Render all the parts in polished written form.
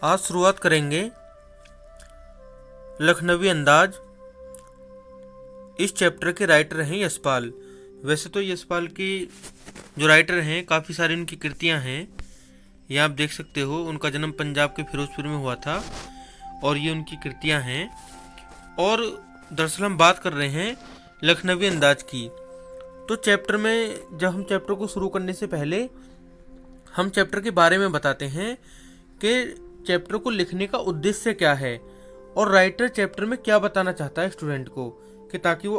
आज शुरुआत करेंगे लखनवी अंदाज। इस चैप्टर के राइटर हैं यशपाल। वैसे तो यशपाल की जो राइटर हैं काफ़ी सारी उनकी कृतियां हैं। ये आप देख सकते हो, उनका जन्म पंजाब के फिरोजपुर में हुआ था और ये उनकी कृतियां हैं। और दरअसल हम बात कर रहे हैं लखनवी अंदाज की। तो चैप्टर में जब हम चैप्टर को शुरू करने से पहले हम चैप्टर के बारे में बताते हैं कि चैप्टर को लिखने का उद्देश्य क्या है और राइटर चैप्टर में क्या बताना चाहता है स्टूडेंट को, कि ताकि वो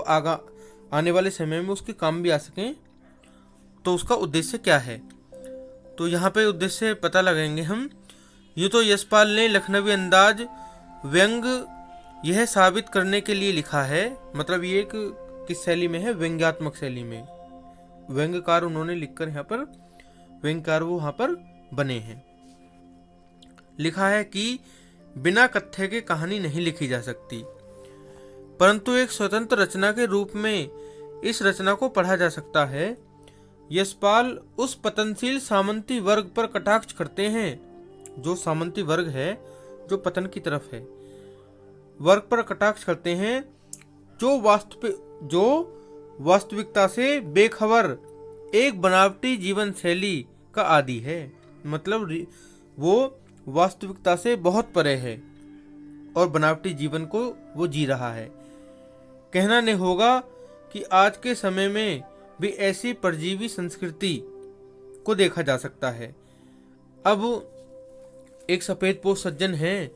आने वाले समय में उसके काम भी आ सकें। तो उसका उद्देश्य क्या है, तो यहाँ पे उद्देश्य पता लगाएंगे हम। यूँ तो यशपाल ने लखनवी अंदाज व्यंग यह साबित करने के लिए लिखा है, मतलब ये एक किस शैली में है, व्यंग्यात्मक शैली में। व्यंग्यकार उन्होंने लिखकर यहाँ पर व्यंग्यकार वो यहाँ पर बने हैं। लिखा है कि बिना कथ्य के कहानी नहीं लिखी जा सकती, परंतु एक स्वतंत्र रचना के रूप में इस रचना को पढ़ा जा सकता है। यशपाल उस पतनशील सामंती वर्ग पर कटाक्ष करते हैं, जो सामंती वर्ग है जो पतन की तरफ है, वर्ग पर कटाक्ष करते हैं जो वास्तविकता से बेखबर एक बनावटी जीवन शैली का आदी है। मतलब वो वास्तविकता से बहुत परे है और बनावटी जीवन को वो जी रहा है। कहना नहीं होगा कि आज के समय में भी ऐसी परजीवी संस्कृति को देखा जा सकता है। अब एक सफेद पोश सज्जन हैं,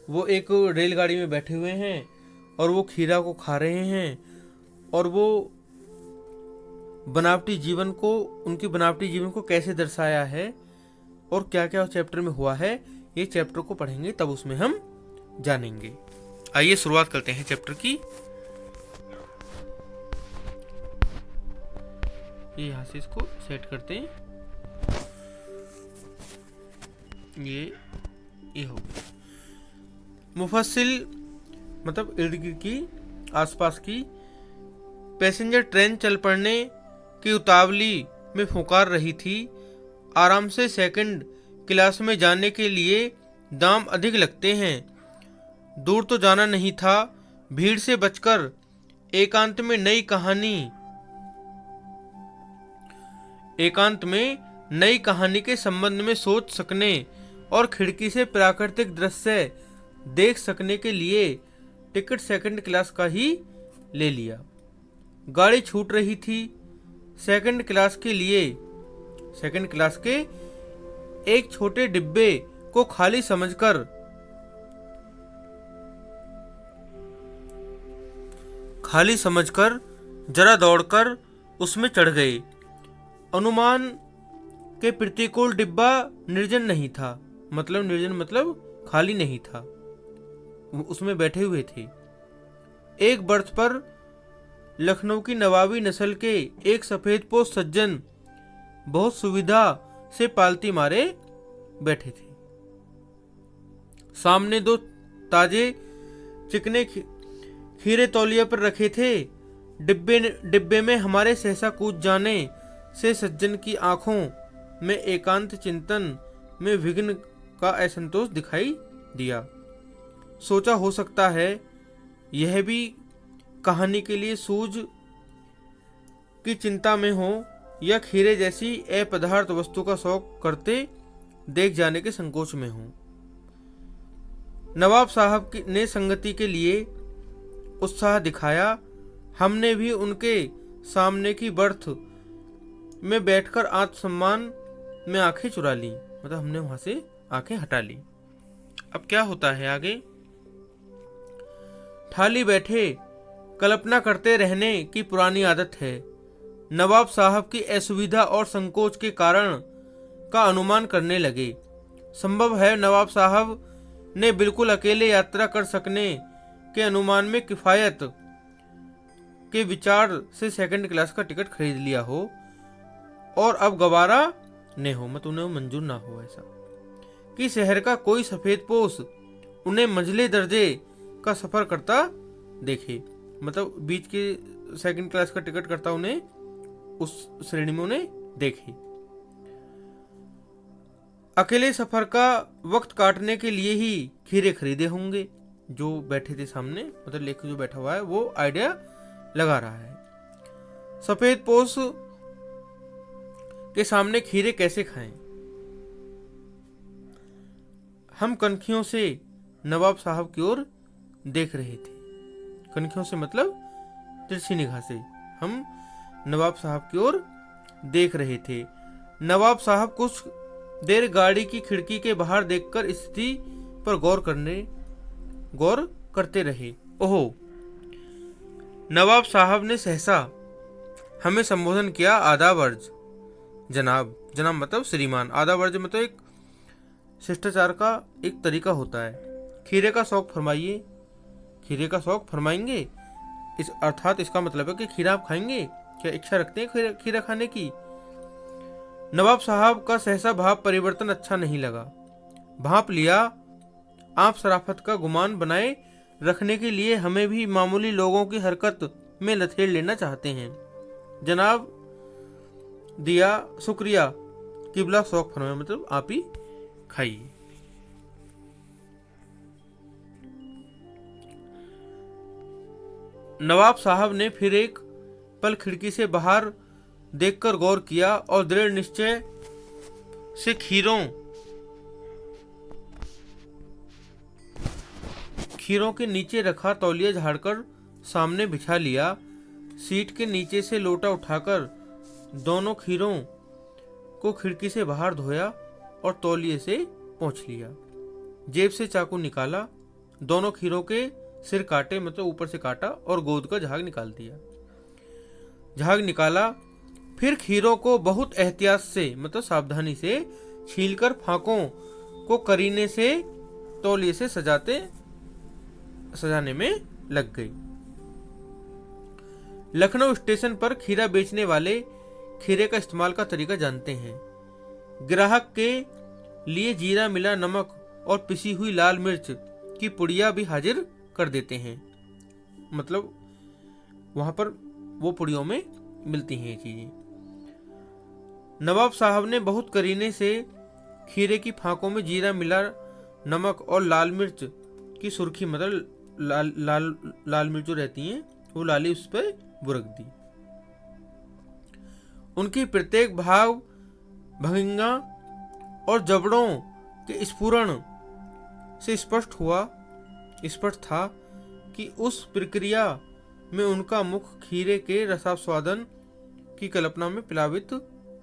वो एक रेलगाड़ी में बैठे हुए हैं और वो खीरा को खा रहे हैं और वो बनावटी जीवन को, उनकी बनावटी जीवन को कैसे दर्शाया है और क्या क्या चैप्टर में हुआ है, ये चैप्टर को पढ़ेंगे तब उसमें हम जानेंगे। आइए शुरुआत करते हैं चैप्टर की। ये यहाँ से इसको सेट करते हैं। ये हो गया। मुफस्सिल मतलब इर्द गिर्द की, आसपास की। पैसेंजर ट्रेन चल पड़ने की उतावली में फुकार रही थी। आराम से सेकंड क्लास में जाने के लिए दाम अधिक लगते हैं। दूर तो जाना नहीं था, भीड़ से बचकर एकांत में नई कहानी के संबंध में सोच सकने और खिड़की से प्राकृतिक दृश्य देख सकने के लिए टिकट सेकंड क्लास का ही ले लिया। गाड़ी छूट रही थी। सेकंड क्लास के एक छोटे डिब्बे को खाली समझकर जरा दौड़कर उसमें चढ़ गए। अनुमान के प्रतिकूल डिब्बा निर्जन नहीं था, मतलब खाली नहीं था, उसमें बैठे हुए थे। एक बर्थ पर लखनऊ की नवाबी नस्ल के एक सफेदपोश सज्जन बहुत सुविधा से पालती मारे बैठे थे। सामने दो ताजे चिकने खीरे तौलिया पर रखे थे। डिब्बे में हमारे सहसा कूद जाने से सज्जन की आंखों में एकांत चिंतन में विघ्न का असंतोष दिखाई दिया। सोचा हो सकता है यह भी कहानी के लिए सूझ की चिंता में हो या खीरे जैसी अपदार्थ वस्तु का शौक करते देख जाने के संकोच में हो। नवाब साहब ने संगति के लिए उत्साह दिखाया। हमने भी उनके सामने की बर्थ में बैठकर आत्मसम्मान में आंखें चुरा ली, मतलब हमने वहां से आंखें हटा ली। अब क्या होता है आगे। ठाली बैठे कल्पना करते रहने की पुरानी आदत है। नवाब साहब की असुविधा और संकोच के कारण का अनुमान करने लगे। संभव है नवाब साहब ने बिल्कुल अकेले यात्रा कर सकने के अनुमान में किफायत के विचार से सेकंड क्लास का टिकट खरीद लिया हो और अब गवारा न हो, मतलब उन्हें मंजूर ना हो ऐसा कि शहर का कोई सफेदपोश उन्हें मंझले दर्जे का सफर करता देखे, मतलब बीच के सेकंड क्लास का टिकट करता उन्हें उस श्रेणी में उन्हें देखे। अकेले सफर का वक्त काटने के लिए ही खीरे खरीदे होंगे। जो बैठे थे सामने, मतलब लेखक जो बैठा हुआ है वो आइडिया लगा रहा है। सफेद पोश के सामने खीरे कैसे खाएं? हम कनखियों से नवाब साहब की ओर देख रहे थे। कनखियों से मतलब तिरछी निगाह से हम नवाब साहब की ओर देख रहे थे। नवाब साहब कुछ देर गाड़ी की खिड़की के बाहर देखकर स्थिति पर गौर करते रहे। ओहो! नवाब साहब ने सहसा हमें संबोधन किया। आदाब अर्ज जनाब। जनाब मतलब श्रीमान। आदाब अर्ज मतलब एक शिष्टाचार का एक तरीका होता है। खीरे का शौक फरमाइए। खीरे का शौक फरमाएंगे, इस अर्थात इसका मतलब है कि खीरा आप खाएंगे? क्या इच्छा रखते हैं खीरा खाने की? नवाब साहब का सहसा भाव परिवर्तन अच्छा नहीं लगा। भाप लिया, आप शराफत का गुमान बनाए रखने के लिए हमें भी मामूली लोगों की हरकत में लथेड़ लेना चाहते हैं। जनाब दिया, शुक्रिया। किबला शौक फरमाए मतलब आप ही खाइए। नवाब साहब ने फिर एक पल खिड़की से बाहर देखकर गौर किया और दृढ़ निश्चय से खीरों के नीचे रखा तौलिया झाड़कर सामने बिछा लिया। सीट के नीचे से लोटा उठाकर दोनों खीरों को खिड़की से बाहर धोया और तौलिए से पोंछ लिया। जेब से चाकू निकाला, दोनों खीरों के सिर काटे, मतलब ऊपर से काटा और गोद का झाग निकाल दिया। झाग निकाला, फिर खीरों को बहुत एहतियात से मतलब सावधानी से छीलकर फाकों को करीने से तौलिए से सजाने में लग गई। लखनऊ स्टेशन पर खीरा बेचने वाले खीरे का इस्तेमाल का तरीका जानते हैं। ग्राहक के लिए जीरा मिला नमक और पिसी हुई लाल मिर्च की पुड़िया भी हाजिर कर देते हैं। मतलब वहां पर वो पुड़ियों में मिलती हैं ये चीजें। नवाब साहब ने बहुत करीने से खीरे की फाकों में जीरा मिला नमक और लाल मिर्च की सुर्खी, मतलब लाल मिर्च जो रहती हैं वो लाली उस पर बुरक दी। उनकी प्रत्येक भाव भंगिमा और जबड़ों के स्फुरण से स्पष्ट था कि उस प्रक्रिया में उनका मुख खीरे के रसास्वादन की कल्पना में प्लावित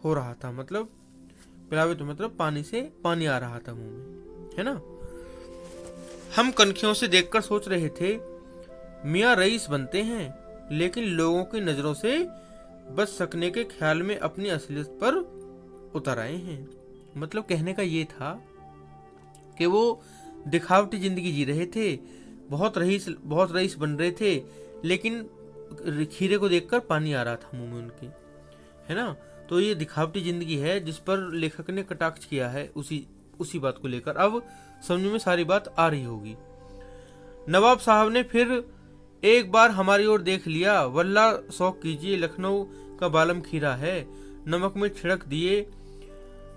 हो रहा था। मतलब प्लावित मतलब पानी से पानी आ रहा था मुंह में, है ना। हम कनखियों से देखकर सोच रहे थे मियाँ रईस बनते हैं, लेकिन लोगों की नजरों से बच सकने के ख्याल में अपनी असलियत पर उतर आए हैं। मतलब कहने का ये था कि वो दिखावटी जिंदगी जी रहे थे, बहुत रईस बन रहे थे, लेकिन खीरे को देखकर पानी आ रहा था मुंह में उनके, है ना। तो ये दिखावटी जिंदगी है जिस पर लेखक ने कटाक्ष किया है, उसी बात को लेकर अब समझ में सारी बात आ रही होगी। नवाब साहब ने फिर एक बार हमारी ओर देख लिया। वल्ला शौक कीजिए, लखनऊ का बालम खीरा है, नमक में छिड़क दिए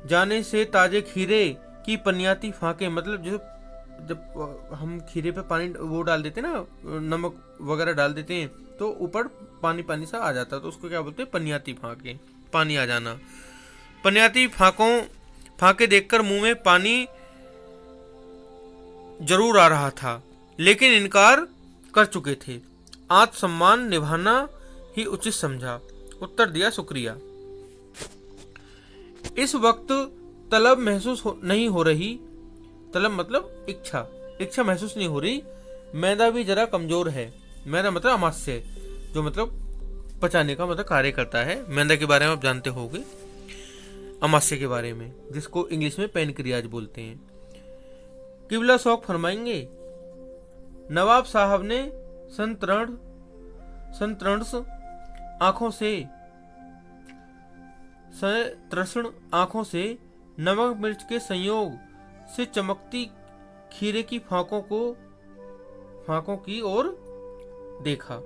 जाने से ताजे खीरे की पनियाती फाके, मतलब जब हम खीरे पे पानी वो डाल देते ना, नमक वगैरह डाल देते हैं तो ऊपर पानी सा आ जाता है, तो उसको क्या बोलते हैं? पनियाती फाके, पानी आ जाना। पनियाती फाके देखकर मुंह में पानी जरूर आ रहा था, लेकिन इनकार कर चुके थे। आत्मसम्मान निभाना ही उचित समझा। उत्तर दिया, शुक्रिया। इस वक्त तलब महसूस नहीं हो रही। तलब मतलब इच्छा महसूस नहीं हो रही। मैदा भी जरा कमजोर है। मैदा मतलब अमाशय, जो मतलब पचाने का मतलब कार्य करता है। मैदा के बारे में आप जानते होंगे, अमाशय के बारे में, जिसको इंग्लिश में पैनक्रियाज बोलते हैं। किबला शौक फरमाएंगे। नवाब साहब ने तृष्ण आंखों से नमक मिर्च के संयोग से चमकती खीरे की फाकों की ओर देखा।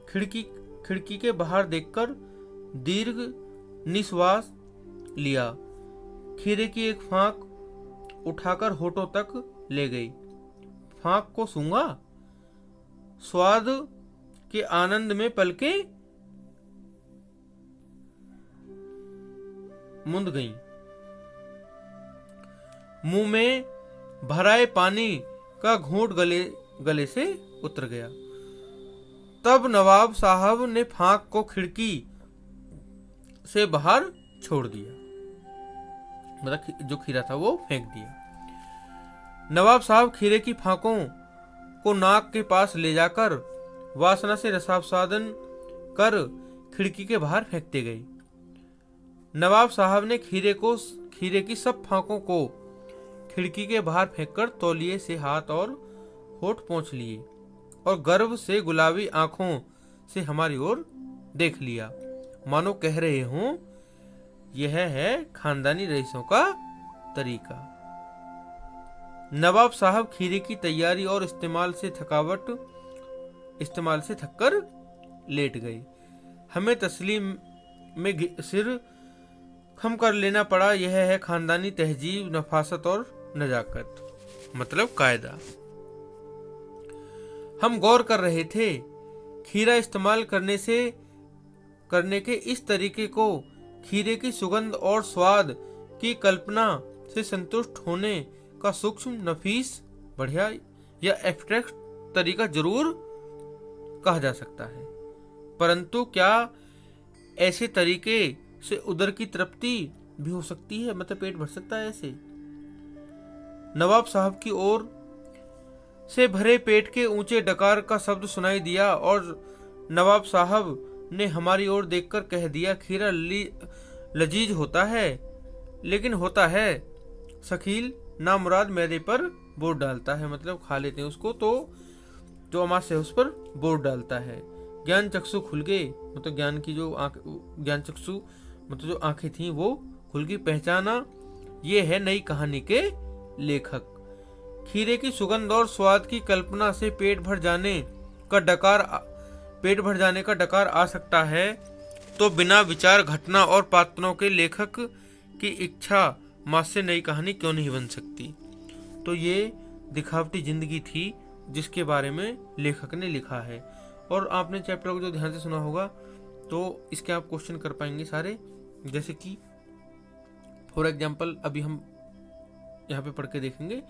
खिड़की के बाहर देखकर दीर्घ निश्वास लिया। खीरे की एक फाक उठाकर होठों तक ले गई। फाँक को सूंघा, स्वाद के आनंद में पलके मुंद गईं। मुंह में भराए पानी का घूंट गले से उतर गया। तब नवाब साहब ने फाँक को खिड़की से बाहर छोड़ दिया, मतलब जो खीरा था वो फेंक दिया। नवाब साहब खीरे की फाँकों को नाक के पास ले जाकर वासना से रसास्वादन कर खिड़की के बाहर फेंकते गए। नवाब साहब ने खीरे की सब फाँकों को खिड़की के बाहर फेंककर तौलिए से हाथ और होठ पोंछ लिए और गर्व से गुलाबी आंखों से हमारी ओर देख लिया, मानो कह रहे हों यह है खानदानी रईसों का तरीका। नवाब साहब खीरे की तैयारी और इस्तेमाल से थककर लेट गए। हमें तस्लीम में सिर खम कर लेना पड़ा। यह है खानदानी तहजीब, नफासत और नजाकत, मतलब कायदा। हम गौर कर रहे थे। खीरा इस्तेमाल करने के इस तरीके को खीरे की सुगंध और स्वाद की कल्पना से संतुष्ट होने का सूक्ष्म, नफीस, बढ़िया या एब्स्ट्रैक्ट तरीका जरूर कहा जा सकता है, परंतु क्या ऐसे तरीके से उदर की तृप्ति भी हो सकती है, मतलब पेट भर सकता है ऐसे? नवाब साहब की ओर से भरे पेट के ऊंचे डकार का शब्द सुनाई दिया और नवाब साहब ने हमारी ओर देखकर कह दिया, खीरा लजीज होता है, लेकिन होता है शकील, नामुराद मैदे पर बोर डालता है, मतलब खा लेते हैं उसको तो जो अमाशय है उस पर बोर डालता है। ज्ञान चक्षु खुल गए, मतलब ज्ञान की जो ज्ञान चक्षु मतलब जो आंखें थी वो खुल गई। पहचाना ये है नई कहानी के लेखक। खीरे की सुगंध और स्वाद की कल्पना से पेट भर जाने का डकार आ सकता है, तो बिना विचार घटना और पात्रों के लेखक की इच्छा मास से नई कहानी क्यों नहीं बन सकती। तो ये दिखावटी जिंदगी थी जिसके बारे में लेखक ने लिखा है। और आपने चैप्टर को जो ध्यान से सुना होगा तो इसके आप क्वेश्चन कर पाएंगे सारे, जैसे कि फॉर एग्जाम्पल अभी हम यहाँ पे पढ़ के देखेंगे।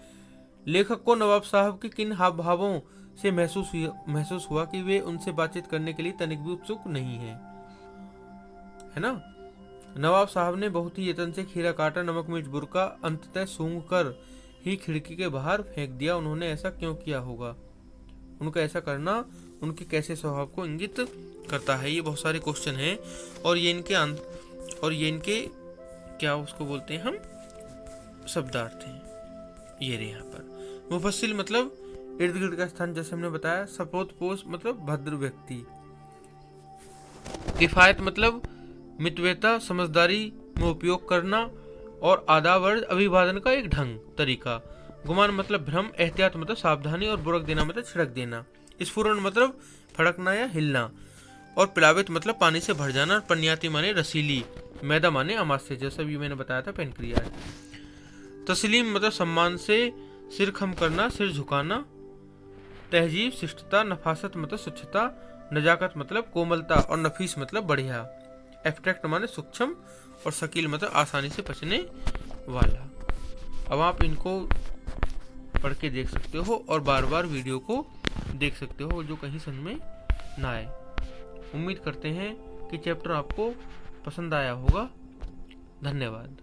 लेखक को नवाब साहब के किन हाव भावों से महसूस हुआ कि वे उनसे बातचीत करने के लिए तनिक भी उत्सुक नहीं है ना। नवाब साहब ने बहुत ही यत्न से खीरा काटा, नमक मिर्च बुरका, अंततः सूंघ कर ही खिड़की के बाहर फेंक दिया। उन्होंने ऐसा क्यों किया होगा? उनका ऐसा करना उनके कैसे स्वभाव को इंगित करता है? ये बहुत सारे क्वेश्चन हैं और ये इनके क्या उसको बोलते हैं हम, शब्दार्थ हैं। ये रहे यहाँ पर। मुफस्सिल मतलब इर्द गिर्द का स्थान, जैसे हमने बताया। सपोतपोष मतलब भद्र व्यक्ति। किफायत मतलब मितव्यता, समझदारी में उपयोग करना और आदावर्ज अभिवादन का एक ढंग, तरीका। गुमान मतलब भ्रम, एहतियात मतलब सावधानी और बुरक देना मतलब छिड़क देना। स्फुरन मतलब फड़कना या हिलना और प्लावित मतलब पानी से भर जाना। और पन्याती माने रसीली, मैदा माने अमाशय, जैसा भी मैंने बताया था पेनक्रिया है। तस्लीम मतलब सम्मान से सिर खम करना, सिर झुकाना। तहजीब शिष्टता, नफासत मतलब स्वच्छता, नजाकत मतलब कोमलता और नफीस मतलब बढ़िया। एब्स्ट्रैक्ट माने सूक्ष्म और शकील मतलब आसानी से पचने वाला। अब आप इनको पढ़ के देख सकते हो और बार बार वीडियो को देख सकते हो जो कहीं समझ में ना आए। उम्मीद करते हैं कि चैप्टर आपको पसंद आया होगा। धन्यवाद।